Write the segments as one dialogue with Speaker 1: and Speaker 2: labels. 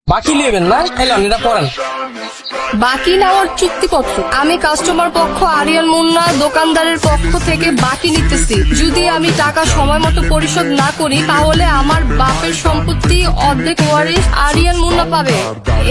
Speaker 1: বাকি নেবেন না? এলেন এটা পড়েন।
Speaker 2: বাকি নেওয়ার চুক্তিপত্র। আমি কাস্টমার পক্ষ আরিয়ান মুন্না দোকানদারের পক্ষ থেকে বাকি নিতেছি। যদি আমি টাকা সময় মতো পরিশোধ না করি তাহলে আমার বাপের সম্পত্তি অর্ধেক ওয়ারিশ আরিয়ান মুন্না পাবে।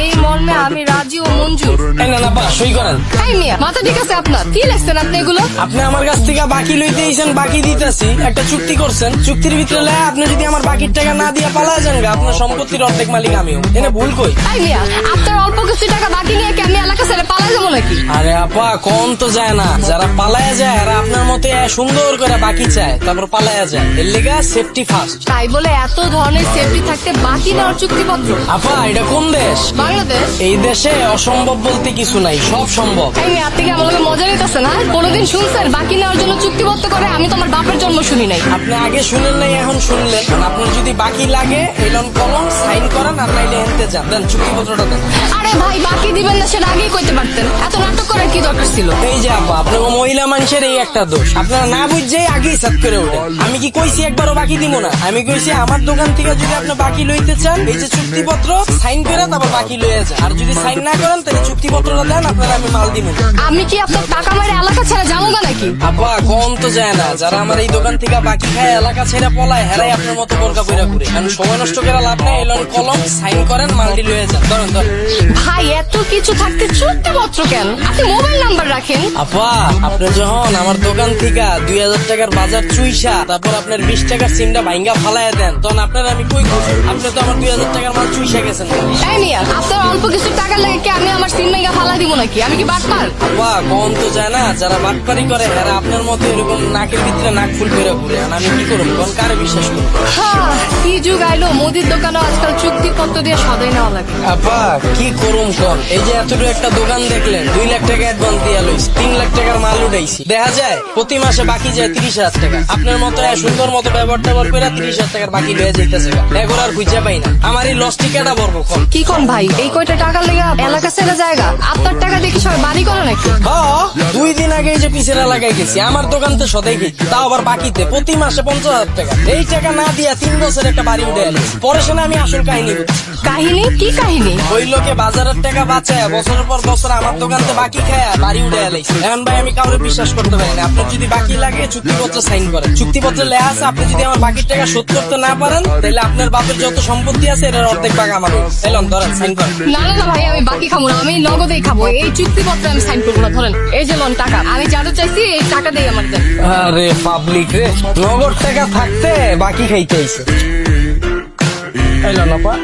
Speaker 2: এই মর্মে আমি রাজি ও মঞ্জুর।
Speaker 1: এই না বা সই করেন।
Speaker 2: এই মিয়া মাথা ঠিক আছে আপনার? কি লেখছেন আপনি এগুলো?
Speaker 1: আপনি আমার কাছ থেকে বাকি লইতে এসেছেন, বাকি দিতেছি, একটা চুক্তি করছেন। চুক্তির ভিতরে লেখা আপনি যদি আমার বাকির টাকা না দিয়ে পালা যান গা, আপনার সম্পত্তির অর্ধেক মালিক আমিও। এনে ভুল কই?
Speaker 2: এই মিয়া আপনার অল্প কিছু টাকা বাকি নিয়ে কি আমি এলাকা ছেড়ে পালাই যাবো নাকি?
Speaker 1: আরে আপা কোন তো যায় না, যারা পালায়া যায় আর আপনার মতে সুন্দর করে বাকি চায় তারপর পালায়া যায়। এর লেগা সেফটি ফার্স্ট।
Speaker 2: তাই বলে এত ধরনের সেফটি থাকতে বাকি নেওয়ার চুক্তিপত্র?
Speaker 1: আপা এটা কোন দেশ?
Speaker 2: বাংলাদেশ।
Speaker 1: এই দেশে অসম্ভব বলতে কিছু নাই, সব সম্ভব।
Speaker 2: এই মেয়ে আপনি কি আমার লগে মজা নিতেছেন? না কোনোদিন শুনছেন বাকি নেওয়ার জন্য চুক্তিবদ্ধ করে? আমি তোমার বাপের জন্ম শুনি নাই।
Speaker 1: আপনি আগে শুনেন নাই, এখন শুনলেন। আপনার যদি বাকি লাগে এলন কলম সাইন করেন আর নাইলে হেনতে যান, দেন চুক্তিপত্রটা দেন।
Speaker 2: আরে ভাই বাকি দিবেন না সেটা আগেই কইতে পারতেন, এত নাটক করার কি দরকার ছিল?
Speaker 1: এই যে আপা আপনার মহিলা মানুষের এই একটা দোষ, আপনারা না বুঝে আগেই সাত করে ওঠেন। আমি কি কইছি একবারও বাকি দিব না? আমি কইছি আমার দোকান থেকে যদি আপনি বাকি লইতে চান এই যে চুক্তিপত্র সাইন করে তারপর বাকি লইয়া যান। আর যদি সাইন না করেন তাহলে চুক্তিপত্রটা দেন, আপনারা আমি মাল দিব।
Speaker 2: আমি কি আপনার টাকা মারে এলাকা ছেড়ে যাবো না নাকি?
Speaker 1: আপা কম তো যায় না, যারা আমার এই দোকান থেকে বাকি খায় এলাকা ছেড়ে পলায় হেরাই আপনার মতো বোরকা বইরা ঘুরে। কারণ সময় নষ্ট করে লাভ নাই, এলন কলম সাইন করেন মালটি লইয়া যান। ধরেন ধরেন।
Speaker 2: ভাই এত কিছু থাকতে চুক্তিপত্র কেন? আপনি মোবাইল নাম্বার রাখেন।
Speaker 1: আপা আপনি যখন আমার দোকান থেকে 2000 টাকার বাজার চুইসা তারপর আপনার 20 টাকার সিমটা ভাঙ্গা ফালাইয়া দেন, তখন আপনার আমি কই খুশি? আপনি তো আমার 2000 টাকার মাল চুইসা গেছেন।
Speaker 2: তাই নিয়া আপনার অল্প কিছু টাকা লাগে কি আমি আমার সিম মেগা ফালা দিব নাকি? আমি কি বাটপার?
Speaker 1: আপা কম তো যায় না, যারা বাটপারি করে এরা আপনার মতো এরকম নাকের ভিতরে নাক ফুল করে ঘুরে। আর আমি কি করবো? কোন কারে বিশ্বাস করবো?
Speaker 2: হ্যাঁ কি যুগ আইলো, মুদির দোকানও আজকাল চুক্তিপত্র দিয়ে সদাই নেওয়া লাগে।
Speaker 1: আপা কি করুম কোন? এই যে এতটুকু একটা দোকান দেখলেন, 2 লাখ টাকা অ্যাডভান্স দিয়া লইছি, 3 লাখ টাকার মাল উঠাইছি। দেখা যায় প্রতি মাসে বাকি যায় 30,000 টাকা। আপনার মতো সুন্দর মতো ব্যবহার ট্যাবহার করে 30,000 টাকার বাকি লয়ে যাইতেছে। এখন আর খুঁজে পাই না, আমার এই লস টিকাটা বলবো কোন?
Speaker 2: কি কোন ভাই এই কয়টা টাকা লেগে এলাকা ছেড়ে জায়গা? আপনার টাকা দেখি সবাই বাড়ি করে নাকি?
Speaker 1: হ্যাঁ 2 দিন আগে এই যে পিছের এলাকায় গেছি, আমার দোকান তো সদাই গেছি, তাও আবার বাকিতে প্রতি মাসে 50,000 টাকা। এই টাকা না দিয়া 3 বছর একটা বাড়ি উঠে এলি। পরে শোনা আমি আসল কাহিনী বুঝছি।
Speaker 2: কাহিনী কি কাহিনী?
Speaker 1: ওই লোকে বাজারের টাকা বাঁচায় বছরের পর বছর আমার দোকানতে বাকি খায় বাড়ি উঠে এলাইছে। এখন ভাই আমি কাউরে বিশ্বাস করতে পারি না। আপনার যদি বাকি লাগে চুক্তিপত্র সাইন করেন। চুক্তিপত্রে লেখা আছে আপনি যদি আমার বাকির টাকা শোধ করতে না পারেন তাহলে আপনার বাপের যত সম্পত্তি আছে এটার অর্ধেক ভাগ আমার। এলন ধরেন সাইন করেন।
Speaker 2: না না না ভাই আমি বাকি খাবো না, আমি নগদেই খাবো। এই চুক্তিপত্রে আমি সাইন করবো না। ধরেন এই যে লোন টাকা, আমি যারা চাইছি এই টাকা দিয়ে আমার দেন।
Speaker 1: আরে পাবলিক রে, নগদ টাকা থাকতে বাকি খাইতে আইছে। এলন আপা